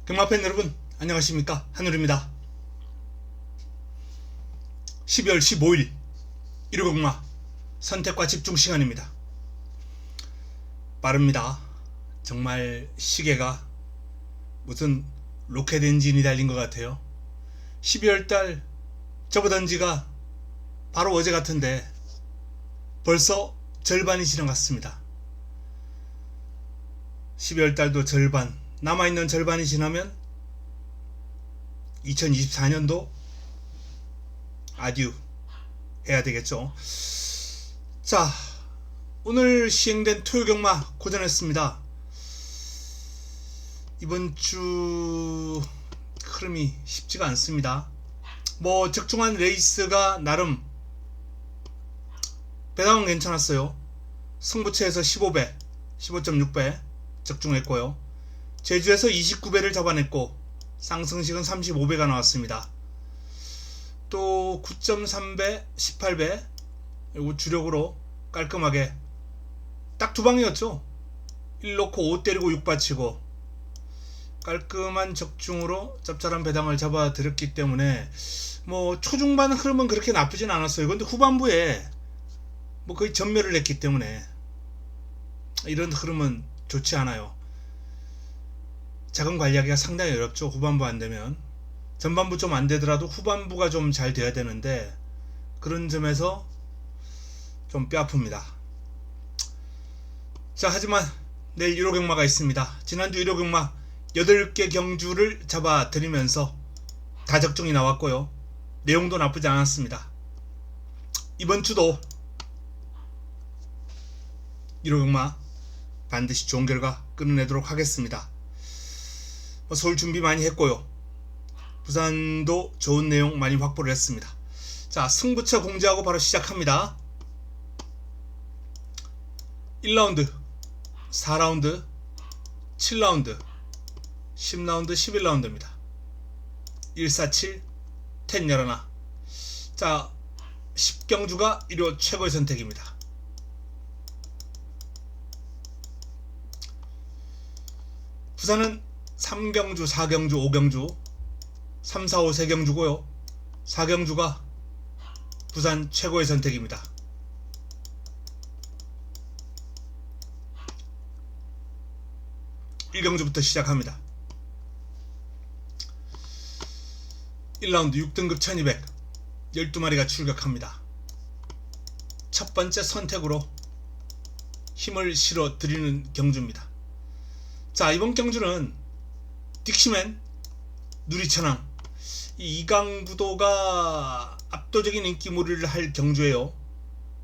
경마팬 여러분 안녕하십니까, 한울입니다. 12월 15일 1호 경마 선택과 집중 시간입니다. 빠릅니다. 정말 시계가 무슨 로켓 엔진이 달린 것 같아요. 12월달 접어든 지가 바로 어제 같은데 벌써 절반이 지나갔습니다. 12월달도 절반, 남아있는 절반이 지나면 2024년도 아듀 해야 되겠죠. 자, 오늘 시행된 토요 경마 고전했습니다. 이번 주 흐름이 쉽지가 않습니다. 뭐 적중한 레이스가 나름 배당은 괜찮았어요. 승부처에서 15배, 15.6배 적중했고요. 제주에서 29배를 잡아냈고 쌍승식은 35배가 나왔습니다. 또 9.3배, 18배 그리고 주력으로 깔끔하게 딱 두 방이었죠. 1 놓고 5 때리고 6 받치고 깔끔한 적중으로 짭짤한 배당을 잡아드렸기 때문에 뭐 초중반 흐름은 그렇게 나쁘진 않았어요. 근데 후반부에 뭐 거의 전멸을 했기 때문에 이런 흐름은 좋지 않아요. 자금 관리하기가 상당히 어렵죠. 후반부 안 되면. 전반부 좀 안 되더라도 후반부가 좀 잘 돼야 되는데 그런 점에서 좀 뼈 아픕니다. 자, 하지만 내일 1호 경마가 있습니다. 지난주 1호 경마 8개 경주를 잡아드리면서 다 적중이 나왔고요. 내용도 나쁘지 않았습니다. 이번 주도 1호 경마 반드시 좋은 결과 끌어내도록 하겠습니다. 서울 준비 많이 했고요. 부산도 좋은 내용 많이 확보를 했습니다. 자, 승부처 공지하고 바로 시작합니다. 1라운드, 4라운드, 7라운드, 10라운드, 11라운드입니다. 147, 10 열어나. 자, 10경주가 1호 최고의 선택입니다. 부산은 3경주, 4경주, 5경주, 3, 4, 5 3경주고요. 4경주가 부산 최고의 선택입니다. (1경주부터) 시작합니다. 1라운드 6등급 1200 12마리가 출격합니다. 첫 번째 선택으로 힘을 실어 드리는 경주입니다. 자, 이번 경주는 딕시맨, 누리천왕, 이 이강부도가 압도적인 인기몰이를 할 경주예요.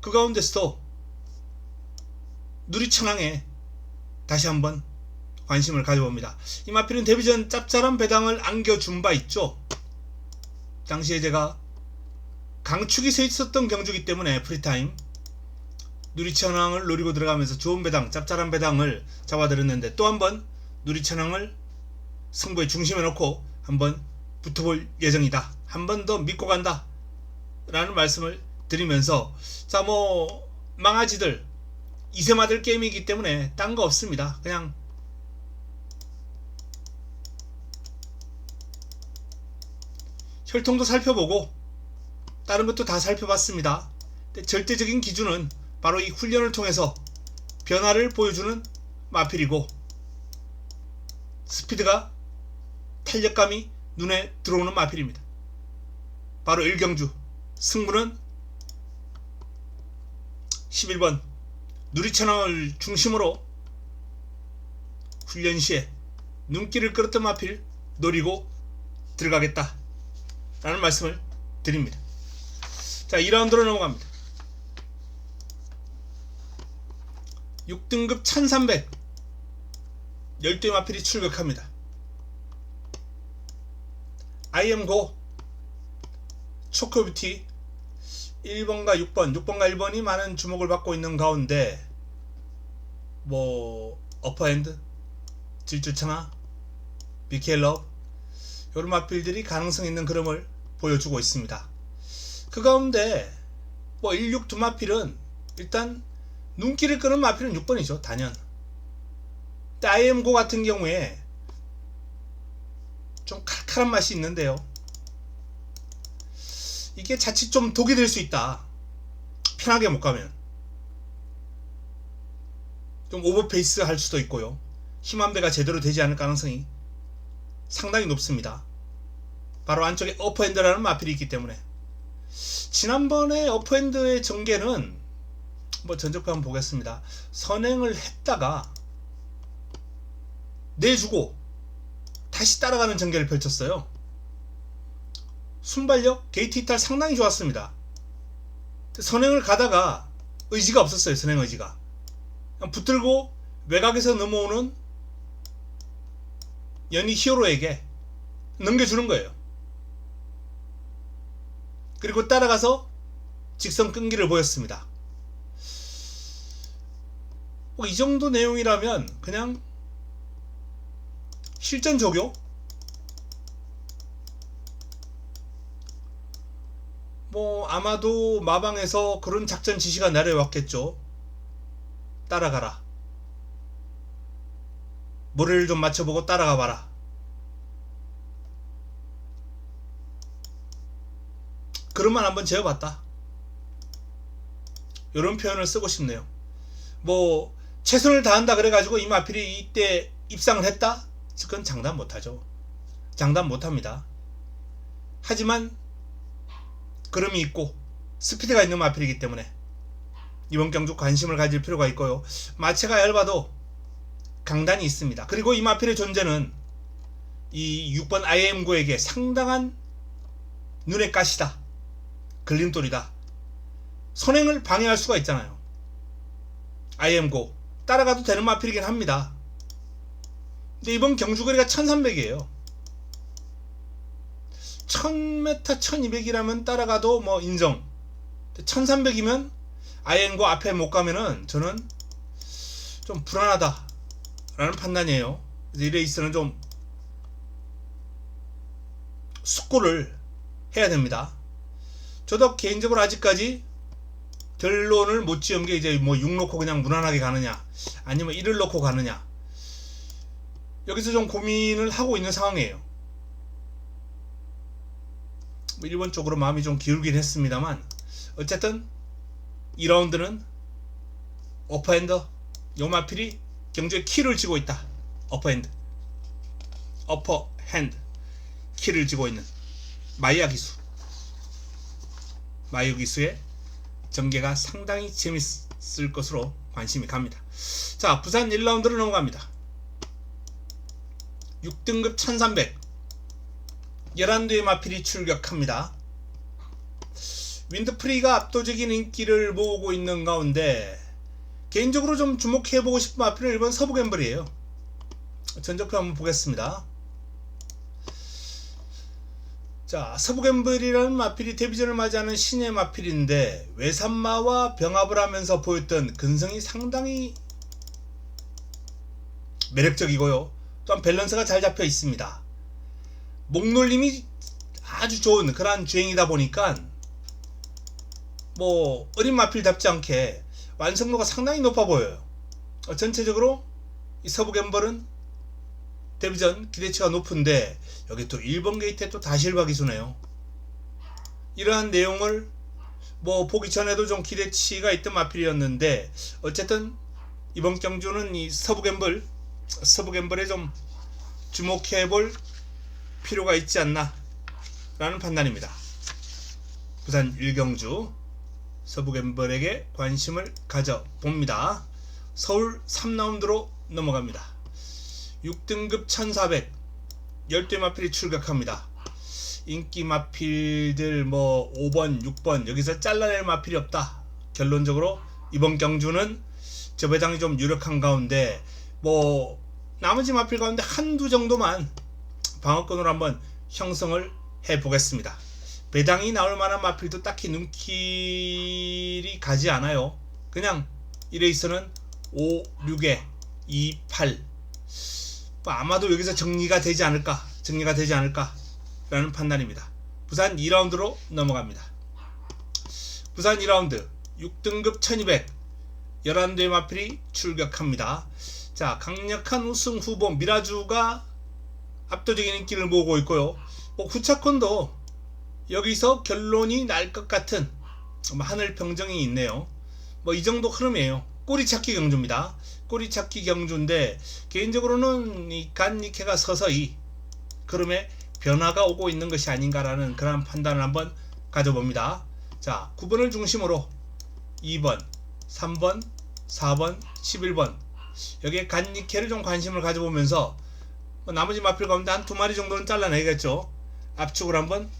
그 가운데서도 누리천왕에 다시 한번 관심을 가져봅니다. 이 마필은 데뷔전 짭짤한 배당을 안겨준 바 있죠. 당시에 제가 강축이 서 있었던 경주이기 때문에 프리타임 누리천왕을 노리고 들어가면서 좋은 배당, 짭짤한 배당을 잡아드렸는데 또 한번 누리천왕을 승부의 중심에 놓고 한번 붙어볼 예정이다. 한 번 더 믿고 간다 라는 말씀을 드리면서, 자, 뭐 망아지들 2세마들 게임이기 때문에 딴 거 없습니다. 그냥 혈통도 살펴보고 다른 것도 다 살펴봤습니다. 근데 절대적인 기준은 바로 이 훈련을 통해서 변화를 보여주는 마필이고 스피드가, 탄력감이 눈에 들어오는 마필입니다. 바로 1경주 승부는 11번 누리천왕을 중심으로 훈련 시에 눈길을 끌었던 마필 노리고 들어가겠다 라는 말씀을 드립니다. 자, 2라운드로 넘어갑니다. 6등급 1300 12 마필이 출격합니다. IMGO 초코뷰티 1번과 6번, 6번과 1번이 많은 주목을 받고 있는 가운데 뭐 어퍼핸드, 질주천하, 비켈럽 이런 마필들이 가능성 있는 흐름을 보여주고 있습니다. 그 가운데 뭐 16 두 마필은 일단 눈길을 끄는 마필은 6번이죠. 단연. IMGO 같은 경우에 좀 칼칼한 맛이 있는데요. 이게 자칫 좀 독이 될 수 있다. 편하게 못 가면 좀 오버페이스 할 수도 있고요. 힘 안배가 제대로 되지 않을 가능성이 상당히 높습니다. 바로 안쪽에 어퍼핸드라는 마필이 있기 때문에. 지난번에 어퍼핸드의 전개는 뭐 전적표 한번 보겠습니다. 선행을 했다가 내주고 다시 따라가는 전개를 펼쳤어요. 순발력, 게이트 이탈 상당히 좋았습니다. 선행을 가다가 의지가 없었어요. 선행 의지가. 그냥 붙들고 외곽에서 넘어오는 연이 히어로에게 넘겨주는 거예요. 그리고 따라가서 직선 끈기를 보였습니다. 이 정도 내용이라면 그냥 실전 조교? 뭐 아마도 마방에서 그런 작전 지시가 내려왔겠죠. 따라가라. 머리를 좀 맞춰보고 따라가 봐라. 그릇만 한번 재어봤다. 이런 표현을 쓰고 싶네요. 뭐 최선을 다한다 그래가지고 이 마필이 이때 입상을 했다? 그건 장담 못하죠. 장담 못합니다. 하지만 그름이 있고 스피드가 있는 마필이기 때문에 이번 경주 관심을 가질 필요가 있고요. 마체가 얇아도 강단이 있습니다. 그리고 이 마필의 존재는 이 6번 IM9에게 상당한 눈의 가시다. 걸림돌이다. 선행을 방해할 수가 있잖아요. IM9 따라가도 되는 마필이긴 합니다. 근데 이번 경주거리가 1300이에요 1000m 1200이라면 따라가도 뭐 인정. 1300이면 IM9 앞에 못 가면은 저는 좀 불안하다 라는 판단이에요. 그래서 이 레이스는 좀 숙고를 해야 됩니다. 저도 개인적으로 아직까지 결론을 못 지은 게 이제 뭐 6 놓고 그냥 무난하게 가느냐 아니면 1을 놓고 가느냐, 여기서 좀 고민을 하고 있는 상황이에요. 1번 쪽으로 마음이 좀 기울긴 했습니다만 어쨌든 2라운드는 어퍼핸드, 요마필이 경주의 키를 쥐고 있다. 어퍼핸드 키를 쥐고 있는 마이야 기수, 마이어 기수의 전개가 상당히 재밌을 것으로 관심이 갑니다. 자, 부산 1라운드로 넘어갑니다. 6등급 1300 11대의 마필이 출격합니다. 윈드프리가 압도적인 인기를 모으고 있는 가운데 개인적으로 좀 주목해보고 싶은 마필은 1번 서부갬블이에요. 전적표 한번 보겠습니다. 자, 서부갬블이라는 마필이 데뷔전을 맞이하는 신의 마필인데 외산마와 병합을 하면서 보였던 근성이 상당히 매력적이고요. 또한 밸런스가 잘 잡혀 있습니다. 목놀림이 아주 좋은 그러한 주행이다 보니까 뭐 어린 마필답지 않게 완성도가 상당히 높아 보여요. 전체적으로 이 서부갬블은 데뷔전 기대치가 높은데 여기 또 1번 게이트에 또 다실바 기수네요. 이러한 내용을 뭐 보기 전에도 좀 기대치가 있던 마필이었는데 어쨌든 이번 경주는 이 서부갬블에 좀 주목해볼 필요가 있지 않나 라는 판단입니다. 부산 1경주 서부갬블에게 관심을 가져봅니다. 서울 3라운드로 넘어갑니다. 6등급 1400 10대 마필이 출격합니다. 인기 마필들 뭐 5번 6번 여기서 잘라낼 마필이 없다. 결론적으로 이번 경주는 저 배당이 좀 유력한 가운데 뭐 나머지 마필 가운데 한두 정도만 방어권으로 한번 형성을 해 보겠습니다. 배당이 나올 만한 마필도 딱히 눈길이 가지 않아요. 그냥 이 레이스는 5, 6에 2, 8 아마도 여기서 정리가 되지 않을까 라는 판단입니다. 부산 2라운드로 넘어갑니다. 부산 2라운드 6등급 1200 11대의 마필이 출격합니다. 자, 강력한 우승 후보 미라주가 압도적인 인기를 모으고 있고요. 뭐 구차콘도 여기서 결론이 날 것 같은 하늘 평정이 있네요. 뭐 이 정도 흐름이에요. 꼬리찾기 경주입니다. 꼬리찾기 경주인데 개인적으로는 이 간니케가 서서히 흐름에 변화가 오고 있는 것이 아닌가라는 그런 판단을 한번 가져봅니다. 자, 9번을 중심으로 2번, 3번, 4번, 11번 여기에 간니케를 좀 관심을 가져보면서 뭐 나머지 마필 가운데 한 2마리 정도는 잘라내겠죠. 압축을 한번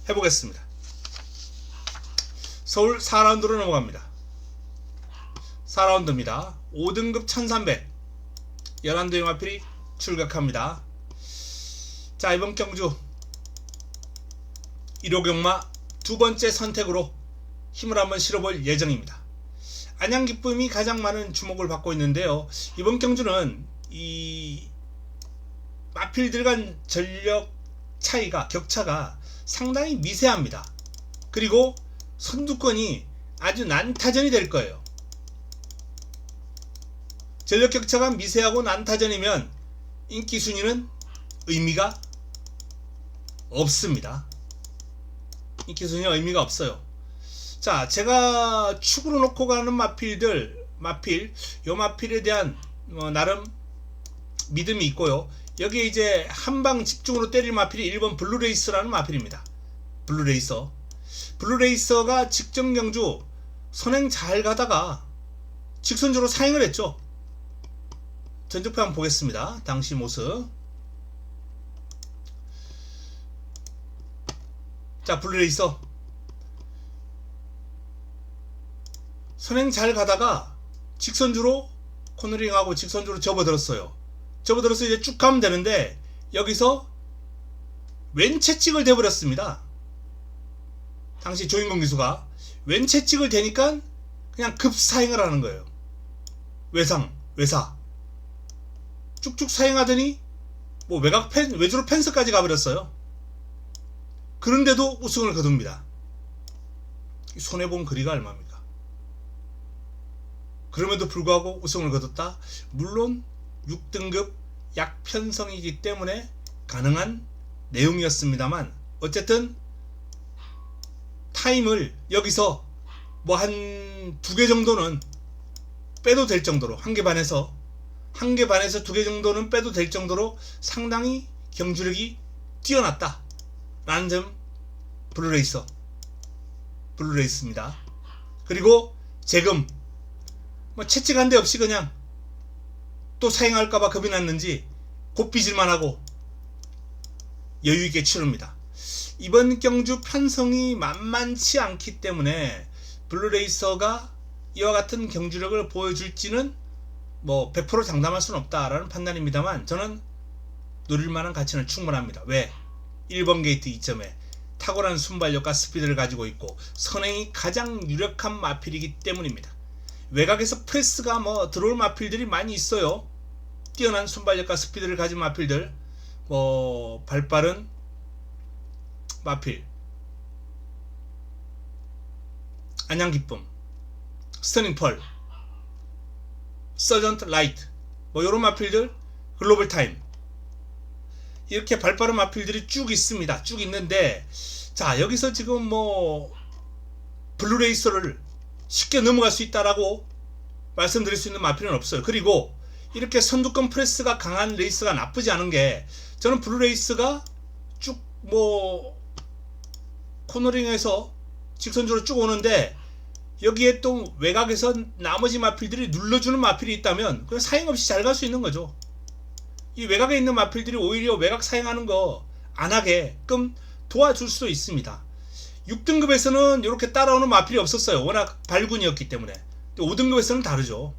해보겠습니다. 서울 4라운드로 넘어갑니다. 4라운드입니다. 5등급 1300 11도의 마필이 출격합니다. 자, 이번 경주 1호경마 두 번째 선택으로 힘을 한번 실어볼 예정입니다. 안양기쁨이 가장 많은 주목을 받고 있는데요. 이번 경주는 이 마필들 간 전력 차이가 격차가 상당히 미세합니다. 그리고 선두권이 아주 난타전이 될 거예요. 전력 격차가 미세하고 난타전이면 인기 순위는 의미가 없습니다. 인기 순위는 의미가 없어요. 자, 제가 축으로 놓고 가는 요 마필에 대한 나름 믿음이 있고요. 여기에 이제 한방 집중으로 때릴 마필이 1번 블루레이서라는 마필입니다. 블루레이서가 직전 경주 선행 잘 가다가 직선주로 사행을 했죠. 전적표 한번 보겠습니다. 당시 모습. 자, 블루레이서 선행 잘 가다가 직선주로 코너링하고 직선주로 접어들었어요. 접어들어서 이제 쭉 가면 되는데 여기서 왼채찍을 대버렸습니다. 당시 조인공 기수가 왼채찍을 대니까 그냥 급사행을 하는 거예요. 외사 쭉쭉 사행하더니 뭐 외주로 펜스까지 가버렸어요. 그런데도 우승을 거둡니다. 손해본 거리가 얼마입니까? 그럼에도 불구하고 우승을 거뒀다? 물론 6등급 약편성이기 때문에 가능한 내용이었습니다만 어쨌든 타임을 여기서 뭐 한 2개 정도는 빼도 될 정도로 1개 반에서 2개 정도는 빼도 될 정도로 상당히 경주력이 뛰어났다 라는 점 블루레이스입니다. 그리고 재금 뭐 채찍 한 대 없이 그냥 또 사행할까봐 겁이 났는지 곱비질만 하고 여유있게 치릅니다. 이번 경주 편성이 만만치 않기 때문에 블루레이서가 이와 같은 경주력을 보여줄지는 뭐 100% 장담할 수는 없다라는 판단입니다만 저는 노릴만한 가치는 충분합니다. 왜? 1번 게이트 2점에 탁월한 순발력과 스피드를 가지고 있고 선행이 가장 유력한 마필이기 때문입니다. 외곽에서 프레스가 뭐 들어올 마필들이 많이 있어요. 뛰어난 순발력과 스피드를 가진 마필들, 뭐 발빠른 마필, 안양기쁨, 스터닝펄, 서전트 라이트, 뭐 요런 마필들, 글로벌 타임 이렇게 발빠른 마필들이 쭉 있습니다. 쭉 있는데 자, 여기서 지금 뭐 블루레이서를 쉽게 넘어갈 수 있다라고 말씀드릴 수 있는 마필은 없어요. 그리고 이렇게 선두권 프레스가 강한 레이스가 나쁘지 않은 게 저는 블루레이스가 쭉 뭐 코너링에서 직선주로 쭉 오는데 여기에 또 외곽에서 나머지 마필들이 눌러주는 마필이 있다면 그냥 사행 없이 잘 갈 수 있는 거죠. 이 외곽에 있는 마필들이 오히려 외곽 사행하는 거 안 하게끔 도와줄 수도 있습니다. 6등급에서는 이렇게 따라오는 마필이 없었어요. 워낙 발군이었기 때문에. 5등급에서는 다르죠.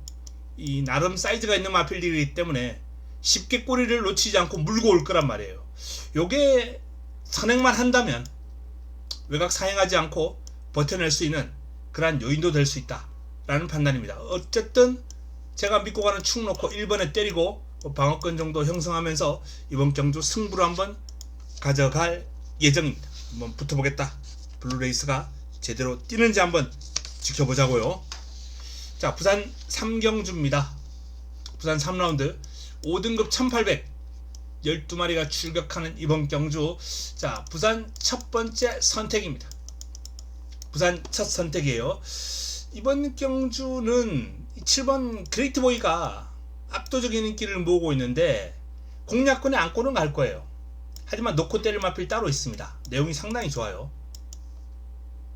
이 나름 사이즈가 있는 마필들이기 때문에 쉽게 꼬리를 놓치지 않고 물고 올 거란 말이에요. 요게 선행만 한다면 외곽 사행하지 않고 버텨낼 수 있는 그러한 요인도 될 수 있다 라는 판단입니다. 어쨌든 제가 믿고 가는 축 놓고 1번에 때리고 방어권 정도 형성하면서 이번 경주 승부를 한번 가져갈 예정입니다. 한번 붙어보겠다. 블루레이스가 제대로 뛰는지 한번 지켜보자고요. 자, 부산 3경주입니다. 부산 3라운드 5등급 1800 12마리가 출격하는 이번 경주. 자, 부산 첫 번째 선택입니다. 부산 첫 선택이에요. 이번 경주는 7번 그레이트 보이가 압도적인 인기를 모으고 있는데 공략권에 안고는 갈 거예요. 하지만 놓고 때릴 마필 따로 있습니다. 내용이 상당히 좋아요.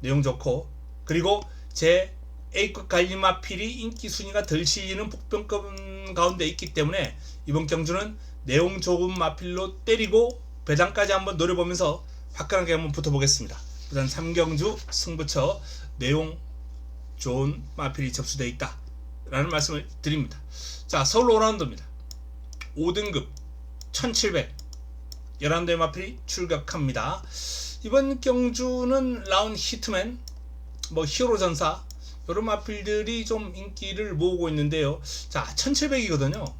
내용 좋고, 그리고 제 A급 갈림마필이 인기 순위가 덜 실리는 복병급 가운데 있기 때문에 이번 경주는 내용 좋은 마필로 때리고 배당까지 한번 노려보면서 화끈하게 한번 붙어보겠습니다. 부산 3경주 승부처 내용 좋은 마필이 접수되어 있다 라는 말씀을 드립니다. 자, 서울 5라운드입니다. 5등급 1700 11대의 마필이 출격합니다. 이번 경주는 라운 히트맨, 히어로 전사 이런 마필들이 좀 인기를 모으고 있는데요. 자, 1700이거든요.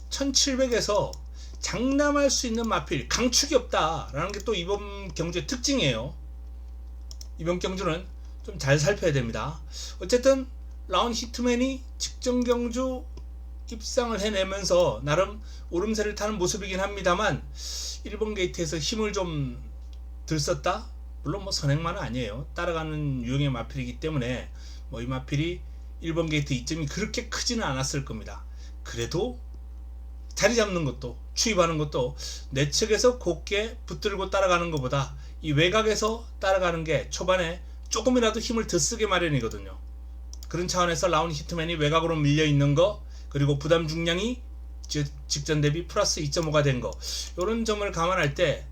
1700에서 장담할 수 있는 마필, 강축이 없다라는 게 또 이번 경주의 특징이에요. 이번 경주는 좀 잘 살펴야 됩니다. 어쨌든 라운 히트맨이 직전 경주 입상을 해내면서 나름 오름세를 타는 모습이긴 합니다만 1번 게이트에서 힘을 좀 들썼다? 물론 선행만은 아니에요. 따라가는 유형의 마필이기 때문에 이 마필이 1번 게이트 이점이 그렇게 크지는 않았을 겁니다. 그래도 자리 잡는 것도 추입하는 것도 내측에서 곱게 붙들고 따라가는 것보다 이 외곽에서 따라가는 게 초반에 조금이라도 힘을 더 쓰게 마련이거든요. 그런 차원에서 라운 히트맨이 외곽으로 밀려 있는 거, 그리고 부담 중량이 직전 대비 플러스 2.5가 된 거, 이런 점을 감안할 때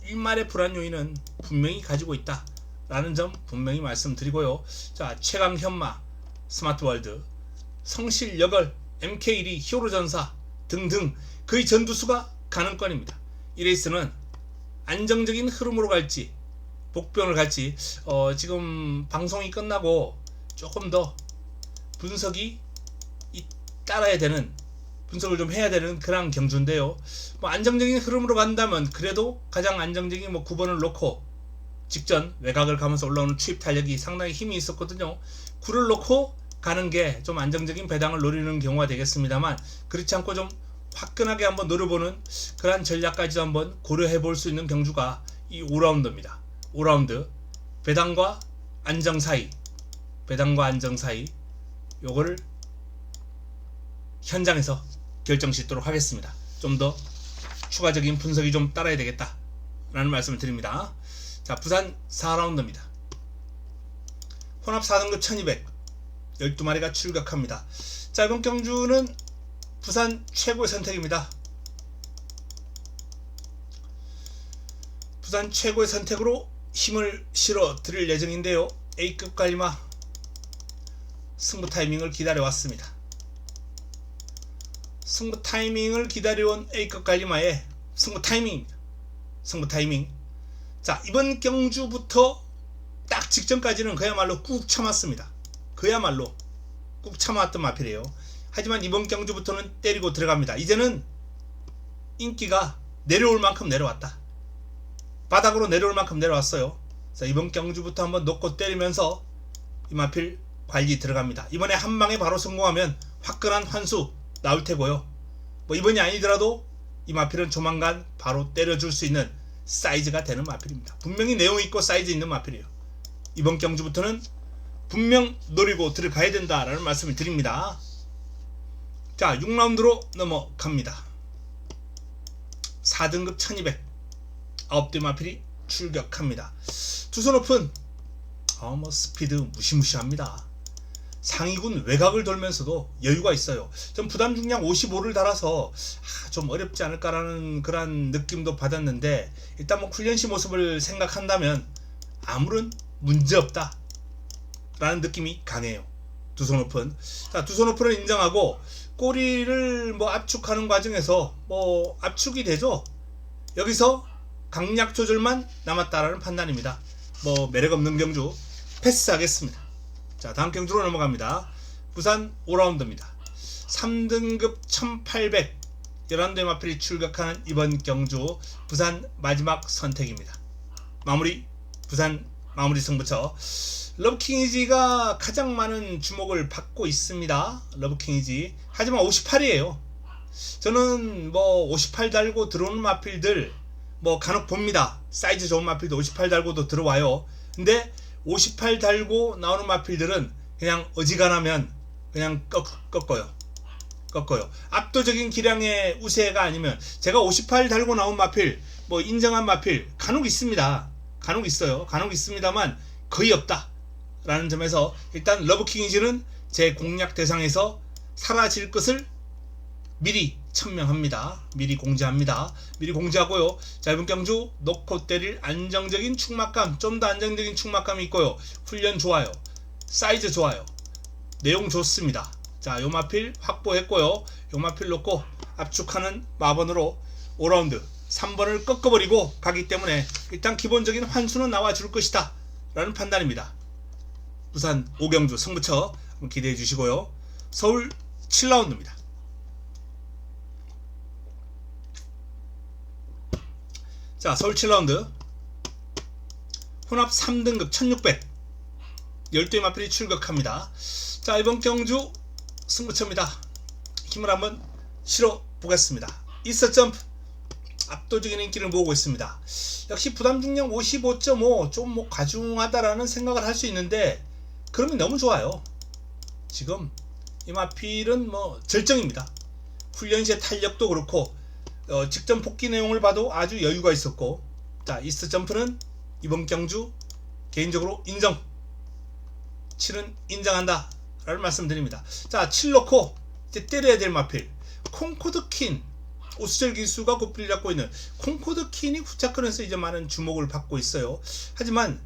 일말의 불안 요인은 분명히 가지고 있다 라는 점 분명히 말씀드리고요. 자, 최강 현마, 스마트월드, 성실 여걸, MK1이 히어로 전사 등등 거의 전두수가 가능권입니다. 이 레이스는 안정적인 흐름으로 갈지 복병을 갈지 지금 방송이 끝나고 조금 더 분석이 따라야 되는, 분석을 좀 해야 되는 그런 경주인데요. 안정적인 흐름으로 간다면 그래도 가장 안정적인 9번을 놓고 직전 외곽을 가면서 올라오는 추입 탄력이 상당히 힘이 있었거든요. 9를 놓고 가는 게 좀 안정적인 배당을 노리는 경우가 되겠습니다만, 그렇지 않고 좀 화끈하게 한번 노려보는 그러한 전략까지도 한번 고려해 볼 수 있는 경주가 이 5라운드입니다. 5라운드 배당과 안정 사이, 요거를 현장에서 결정짓도록 하겠습니다. 좀 더 추가적인 분석이 좀 따라야 되겠다 라는 말씀을 드립니다. 자, 부산 4라운드입니다. 혼합 4등급 1200 12마리가 출격합니다. 자, 이번 경주는 부산 최고의 선택입니다. 부산 최고의 선택으로 힘을 실어 드릴 예정인데요. A급 갈리마 승부 타이밍을 기다려왔습니다. 승부 타이밍을 기다려온 A급 갈리마의 승부 타이밍입니다. 승부 타이밍. 자, 이번 경주부터 딱 직전까지는 그야말로 꾹 참았습니다. 그야말로 꾹 참아왔던 마필이에요. 하지만 이번 경주부터는 때리고 들어갑니다. 이제는 인기가 내려올 만큼 내려왔다. 바닥으로 내려올 만큼 내려왔어요. 자, 이번 경주부터 한번 놓고 때리면서 이 마필 관리 들어갑니다. 이번에 한 방에 바로 성공하면 화끈한 환수 나올 테고요. 이번이 아니더라도 이 마필은 조만간 바로 때려줄 수 있는 사이즈가 되는 마필입니다. 분명히 내용 있고 사이즈 있는 마필이에요. 이번 경주부터는 분명 노리고 들어가야 된다라는 말씀을 드립니다. 자, 6라운드로 넘어갑니다. 4등급 1200 9대 마필이 출격합니다. 두손 오픈 스피드 무시무시합니다. 상위군 외곽을 돌면서도 여유가 있어요. 좀 부담 중량 55를 달아서 좀 어렵지 않을까라는 그런 느낌도 받았는데, 일단 훈련시 모습을 생각한다면 아무런 문제 없다 라는 느낌이 강해요. 두손 오픈. 자, 두손 오픈을 인정하고 꼬리를 압축하는 과정에서 압축이 되죠. 여기서 강약 조절만 남았다라는 판단입니다. 매력 없는 경주 패스하겠습니다. 자, 다음 경주로 넘어갑니다. 부산 5라운드입니다. 3등급 1800 11대 마필이 출격하는 이번 경주 부산 마지막 선택입니다. 부산 마무리 승부처 러브킹이지가 가장 많은 주목을 받고 있습니다. 러브킹이지. 하지만 58이에요. 저는 뭐 58 달고 들어오는 마필들 뭐 간혹 봅니다. 사이즈 좋은 마필도 58 달고도 들어와요. 근데 58 달고 나오는 마필들은 그냥 어지간하면 그냥 꺾어요. 압도적인 기량의 우세가 아니면, 제가 58 달고 나온 마필, 뭐 인정한 마필 간혹 있습니다. 간혹 있어요. 간혹 있습니다만 거의 없다 라는 점에서 일단 러브킹이즈는 제 공략 대상에서 사라질 것을 미리 천명합니다. 미리 공지합니다. 미리 공지하고요. 자, 이번 경주 놓고 때릴 안정적인 축막감, 좀 더 안정적인 축막감이 있고요. 훈련 좋아요. 사이즈 좋아요. 내용 좋습니다. 자, 요 마필 확보했고요. 요 마필 놓고 압축하는 마번으로 5라운드 3번을 꺾어버리고 가기 때문에 일단 기본적인 환수는 나와줄 것이다 라는 판단입니다. 부산 5경주 승부처 한번 기대해 주시고요. 서울 7라운드입니다. 자, 서울 7라운드 혼합 3등급 1600 12의 마필이 출격합니다. 자, 이번 경주 승부처입니다. 힘을 한번 실어 보겠습니다. 이스터 점프 압도적인 인기를 모으고 있습니다. 역시 부담 중량 55.5 좀 뭐 과중하다라는 생각을 할 수 있는데, 그러면 너무 좋아요. 지금 이 마필은 뭐 절정입니다. 훈련 시의 탄력도 그렇고 직전 복귀 내용을 봐도 아주 여유가 있었고, 자, 이스트 점프는 이번 경주 개인적으로 인정, 7은 인정한다 라는 말씀드립니다. 자, 7 넣고 이제 때려야 될 마필 콩코드킨, 오수절 기수가 고삐를 잡고 있는 콩코드킨이 후차권에서 이제 많은 주목을 받고 있어요. 하지만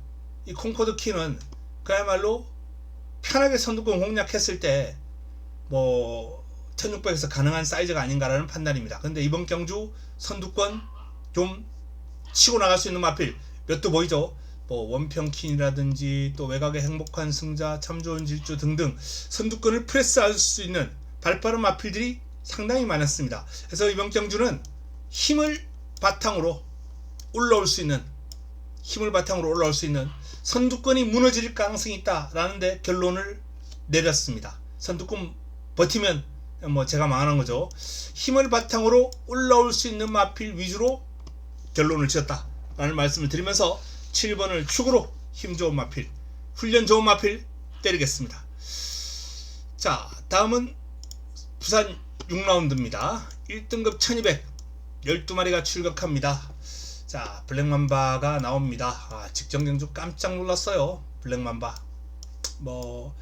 이 콩코드킨은 그야말로 편하게 선두권 공략했을 때 뭐 1600에서 가능한 사이즈가 아닌가라는 판단입니다. 근데 이번 경주 선두권 좀 치고 나갈 수 있는 마필 몇 도 보이죠? 뭐 원평킨이라든지 또 외곽의 행복한 승자, 참 좋은 질주 등등 선두권을 프레스할 수 있는 발빠른 마필들이 상당히 많았습니다. 그래서 이번 경주는 힘을 바탕으로 올라올 수 있는 선두권이 무너질 가능성이 있다라는데 결론을 내렸습니다. 선두권 버티면 뭐 제가 망하는 거죠. 힘을 바탕으로 올라올 수 있는 마필 위주로 결론을 지었다라는 말씀을 드리면서 7번을 축으로 힘 좋은 마필, 훈련 좋은 마필 때리겠습니다. 자, 다음은 부산 6라운드입니다. 1등급 1200 12마리가 출격합니다. 자, 블랙맘바가 나옵니다. 직전 경주 깜짝 놀랐어요. 블랙맘바 뭐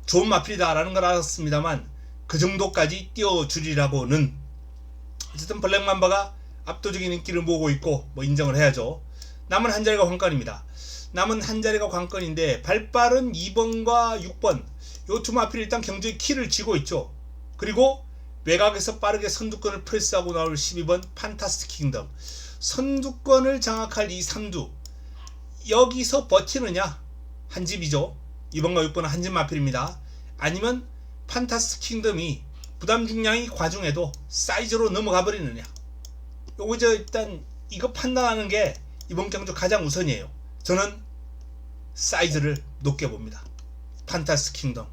좋은 마필이다 라는 걸 알았습니다만 그 정도까지 띄워주리라고는, 어쨌든 블랙맘바가 압도적인 인기를 모으고 있고 뭐 인정을 해야죠. 남은 한 자리가 관건입니다. 남은 한 자리가 관건인데 발빠른 2번과 6번 요 두 마필이 일단 경주의 키를 쥐고 있죠. 그리고 외곽에서 빠르게 선두권을 프레스하고 나올 12번 판타스틱 킹덤, 선두권을 장악할 이 3두 여기서 버티느냐, 한 집이죠. 2번과 6번은 한 집 마필입니다. 아니면 판타스틱 킹덤이 부담 중량이 과중해도 사이즈로 넘어가 버리느냐, 요거 일단 이거 판단하는 게 이번 경주 가장 우선이에요. 저는 사이즈를 높게 봅니다. 판타스틱 킹덤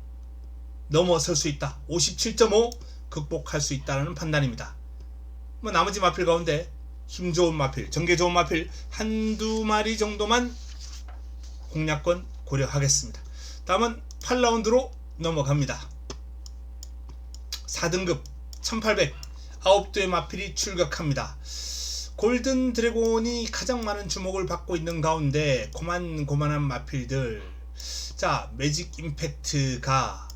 넘어설 수 있다, 57.5 극복할 수 있다는 판단입니다. 뭐 나머지 마필 가운데 힘 좋은 마필, 전개 좋은 마필 한두 마리 정도만 공략권 고려하겠습니다. 다음은 8라운드로 넘어갑니다. 4등급 1800 9두의 마필이 출격합니다. 골든 드래곤이 가장 많은 주목을 받고 있는 가운데 고만고만한 마필들, 자, 매직 임팩트가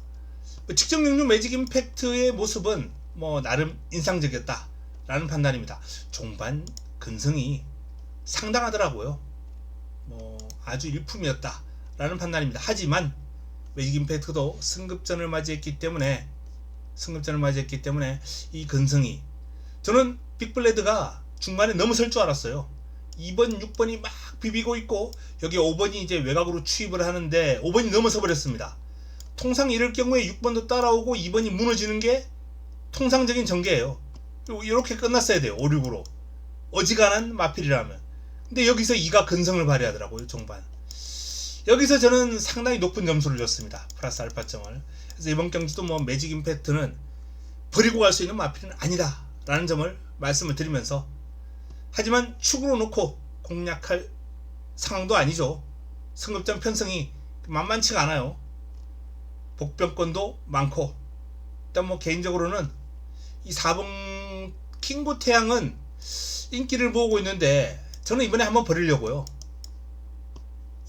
직전 경주 매직 임팩트의 모습은 뭐 나름 인상적이었다 라는 판단입니다. 종반 근성이 상당하더라고요. 뭐 아주 일품이었다 라는 판단입니다. 하지만 매직 임팩트도 승급전을 맞이했기 때문에 이 근성이, 저는 빅블레드가 중반에 넘어설 줄 알았어요. 2번 6번이 막 비비고 있고 여기 5번이 이제 외곽으로 추입을 하는데 5번이 넘어서 버렸습니다. 통상 이럴 경우에 6번도 따라오고 2번이 무너지는 게 통상적인 전개예요. 이렇게 끝났어야 돼요. 5, 6으로 어지간한 마필이라면. 근데 여기서 2가 근성을 발휘하더라고요. 종반 여기서 저는 상당히 높은 점수를 줬습니다. 플러스 알파점을. 그래서 이번 경주도 뭐 매직 임팩트는 버리고 갈 수 있는 마필은 아니다 라는 점을 말씀을 드리면서, 하지만 축으로 놓고 공략할 상황도 아니죠. 승급전 편성이 만만치가 않아요. 복병권도 많고, 일단 뭐 개인적으로는 이 4번 킹고 태양은 인기를 모으고 있는데 저는 이번에 한번 버리려고요.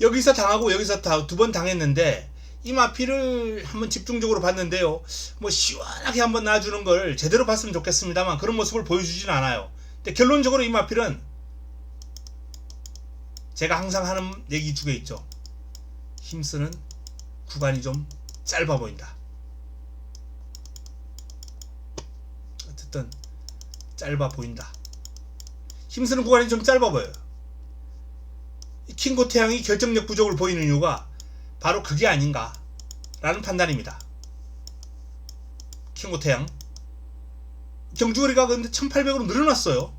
여기서 당하고 여기서 두 번 당했는데 이 마필을 한번 집중적으로 봤는데요, 뭐 시원하게 한번 놔주는 걸 제대로 봤으면 좋겠습니다만 그런 모습을 보여주진 않아요. 근데 결론적으로 이 마필은 제가 항상 하는 얘기 중에 있죠. 힘쓰는 구간이 좀 짧아 보인다. 어쨌든 짧아 보인다. 힘쓰는 구간이 좀 짧아 보여요. 킹고 태양이 결정력 부족을 보이는 이유가 바로 그게 아닌가 라는 판단입니다. 킹고 태양 경주거리가 근데 1800으로 늘어났어요.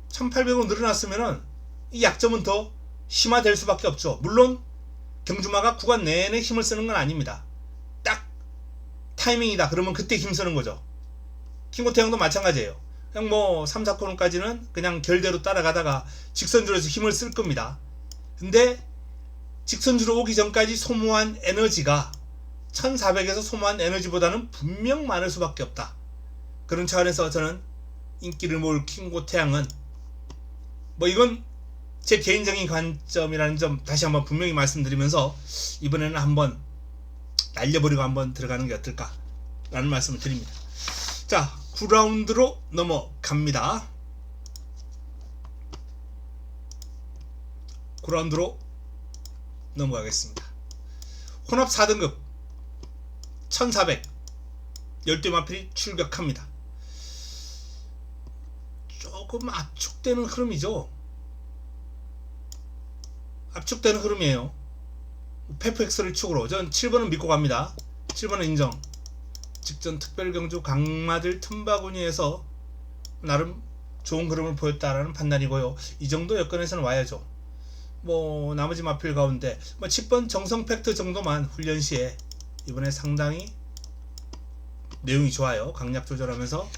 1800으로 늘어났으면은 이 약점은 더 심화될 수밖에 없죠. 물론 경주마가 구간 내내 힘을 쓰는 건 아닙니다. 딱 타이밍이다 그러면 그때 힘쓰는 거죠. 킹고 태양도 마찬가지예요. 그냥 뭐 3, 4코너까지는 그냥 결대로 따라가다가 직선주로에서 힘을 쓸 겁니다. 근데 직선주로 오기 전까지 소모한 에너지가 1400에서 소모한 에너지보다는 분명 많을 수밖에 없다. 그런 차원에서 저는 인기를 모을 킹고 태양은, 뭐 이건 제 개인적인 관점이라는 점 다시 한번 분명히 말씀드리면서 이번에는 한번 날려버리고 한번 들어가는 게 어떨까 라는 말씀을 드립니다. 자, 9라운드로 넘어갑니다. 9라운드로 넘어가겠습니다. 혼합 4등급 1400 열대 마필이 출격합니다. 조금 압축되는 흐름이죠. 압축되는 흐름이에요. 페프엑스를 축으로 전 7번은 믿고 갑니다. 7번은 인정. 직전 특별경주 강마들 틈바구니에서 나름 좋은 흐름을 보였다라는 판단이고요. 이 정도 여건에서는 와야죠. 뭐 나머지 마필 가운데 뭐 10번 정성 팩트 정도만 훈련 시에 이번에 상당히 내용이 좋아요. 강약 조절하면서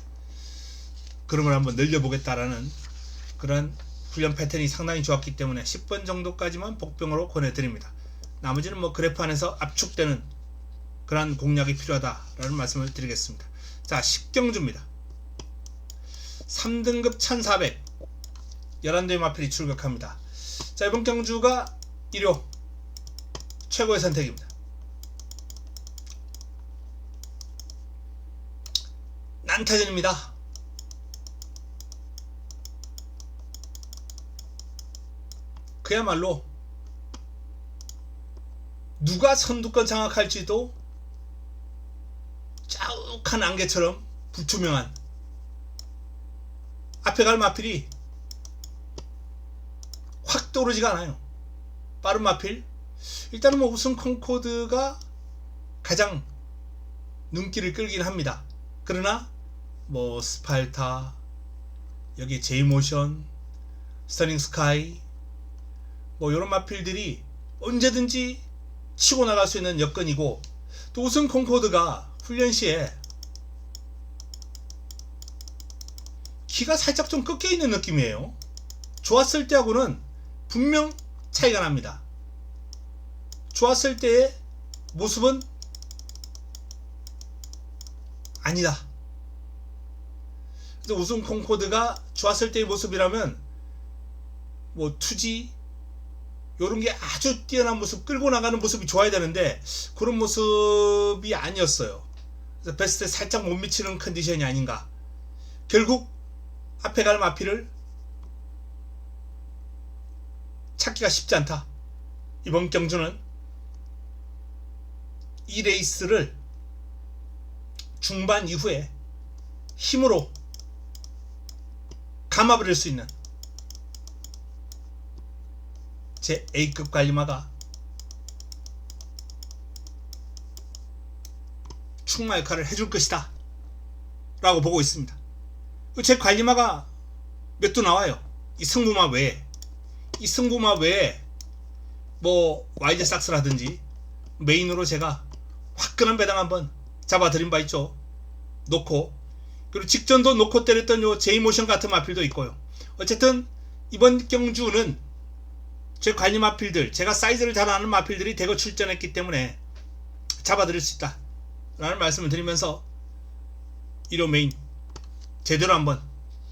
그림을 한번 늘려보겠다라는 그런 훈련 패턴이 상당히 좋았기 때문에 10번 정도까지만 복병으로 권해드립니다. 나머지는 뭐 그래프 안에서 압축되는 그런 공략이 필요하다라는 말씀을 드리겠습니다. 자, 10경주입니다. 3등급 1400 11대의 마필이 출격합니다. 자, 이번 경주가 1호 최고의 선택입니다. 난타전입니다. 그야말로 누가 선두권 장악할지도 짜욱한 안개처럼 불투명한, 앞에 갈 마필이 확 떠오르지가 않아요. 빠른 마필, 일단은 뭐 우승 콩코드가 가장 눈길을 끌긴 합니다. 그러나 뭐 스팔타, 여기 제이모션, 스터닝 스카이, 뭐 이런 마필들이 언제든지 치고 나갈 수 있는 여건이고, 또 우승 콩코드가 훈련 시에 키가 살짝 좀 꺾여 있는 느낌이에요. 좋았을 때하고는 분명 차이가 납니다. 좋았을 때의 모습은 아니다. 그래서 우승 콩코드가 좋았을 때의 모습이라면 뭐 투지 요런 게 아주 뛰어난 모습, 끌고 나가는 모습이 좋아야 되는데 그런 모습이 아니었어요. 그래서 베스트에 살짝 못 미치는 컨디션이 아닌가. 결국 앞에 갈 마필을 찾기가 쉽지 않다. 이번 경주는 이 레이스를 중반 이후에 힘으로 감아버릴 수 있는 제 A급 관리마가 충마 역할을 해줄 것이다 라고 보고 있습니다. 제 관리마가 몇 도 나와요. 이 승부마 외에. 이 승부마 외에 뭐 와이드 삭스라든지 메인으로 제가 화끈한 배당 한번 잡아드린 바 있죠. 놓고, 그리고 직전도 놓고 때렸던 요 제이모션 같은 마필도 있고요. 어쨌든 이번 경주는 제 관리 마필들, 제가 사이즈를 잘 아는 마필들이 대거 출전했기 때문에 잡아드릴 수 있다 라는 말씀을 드리면서 1호 메인 제대로 한번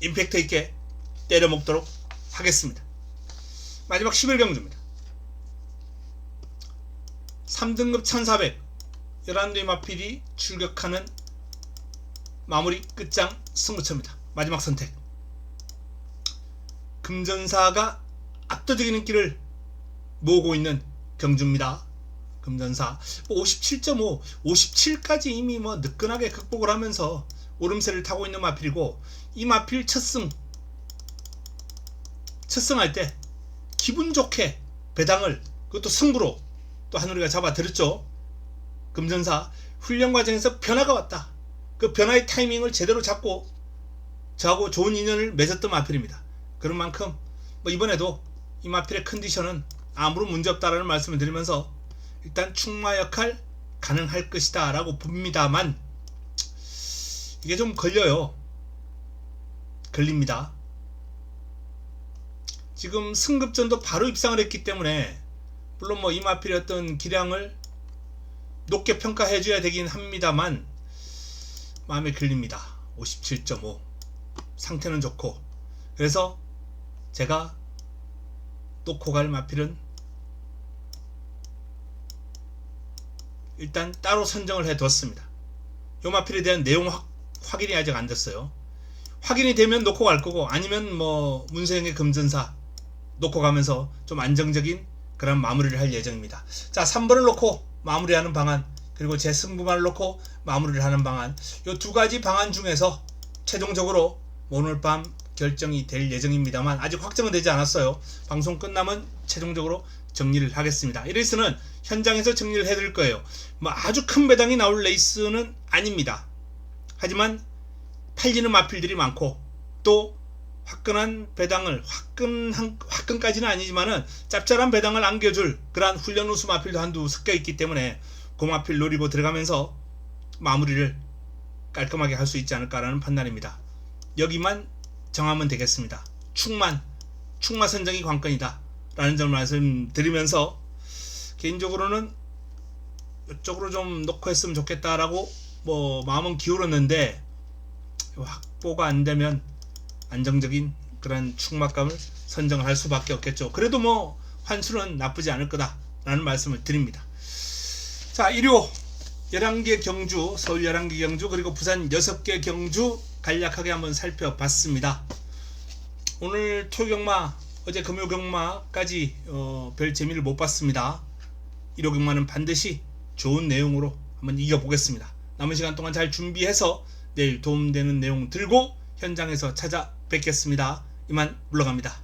임팩트 있게 때려 먹도록 하겠습니다. 마지막 11경주입니다. 3등급 1400 11대의 마필이 출격하는 마무리 끝장 승부처입니다. 마지막 선택. 금전사가 압도적인 인기를 모으고 있는 경주입니다. 금전사 57.5, 57까지 이미 뭐 느끈하게 극복을 하면서 오름세를 타고 있는 마필이고, 이 마필 첫승할 때 기분 좋게 배당을, 그것도 승부로 또 한우리가 잡아들였죠. 금전사 훈련 과정에서 변화가 왔다. 그 변화의 타이밍을 제대로 잡고 저하고 좋은 인연을 맺었던 마필입니다. 그런 만큼 뭐 이번에도 이 마필의 컨디션은 아무런 문제없다라는 말씀을 드리면서 일단 충마 역할 가능할 것이다 라고 봅니다만, 이게 좀 걸립니다. 지금 승급전도 바로 입상을 했기 때문에 물론 뭐 이 마필의 어떤 기량을 높게 평가해 줘야 되긴 합니다만 마음에 걸립니다. 57.5 상태는 좋고, 그래서 제가 놓고 갈 마필은 일단 따로 선정을 해 뒀습니다. 이 마필에 대한 내용 확인이 아직 안 됐어요. 확인이 되면 놓고 갈 거고, 아니면 뭐 문세영의 금전사 놓고 가면서 좀 안정적인 그런 마무리를 할 예정입니다. 자, 3번을 놓고 마무리하는 방안, 그리고 제 승부만을 놓고 마무리를 하는 방안, 이 두 가지 방안 중에서 최종적으로 오늘 밤 결정이 될 예정입니다만 아직 확정은 되지 않았어요. 방송 끝나면 최종적으로 정리를 하겠습니다. 이 레이스는 현장에서 정리를 해드릴 거예요. 뭐 아주 큰 배당이 나올 레이스는 아닙니다. 하지만 팔리는 마필들이 많고, 또 화끈한 배당을, 화끈까지는 아니지만은 짭짤한 배당을 안겨줄 그러한 훈련 우수 마필도 한두 섞여 있기 때문에 그 마필 노리고 들어가면서 마무리를 깔끔하게 할 수 있지 않을까라는 판단입니다. 여기만 정하면 되겠습니다. 충마 선정이 관건이다 라는 점을 말씀드리면서, 개인적으로는 이쪽으로 좀 놓고 했으면 좋겠다라고 뭐 마음은 기울었는데, 확보가 안 되면 안정적인 그런 충마감을 선정을 할 수밖에 없겠죠. 그래도 뭐 환수는 나쁘지 않을 거다 라는 말씀을 드립니다. 자, 일요 11개 경주, 서울 11개 경주, 그리고 부산 6개 경주 간략하게 한번 살펴봤습니다. 오늘 토경마, 어제 금요경마까지 별 재미를 못 봤습니다. 일요경마는 반드시 좋은 내용으로 한번 이겨보겠습니다. 남은 시간 동안 잘 준비해서 내일 도움되는 내용 들고 현장에서 찾아뵙겠습니다. 이만 물러갑니다.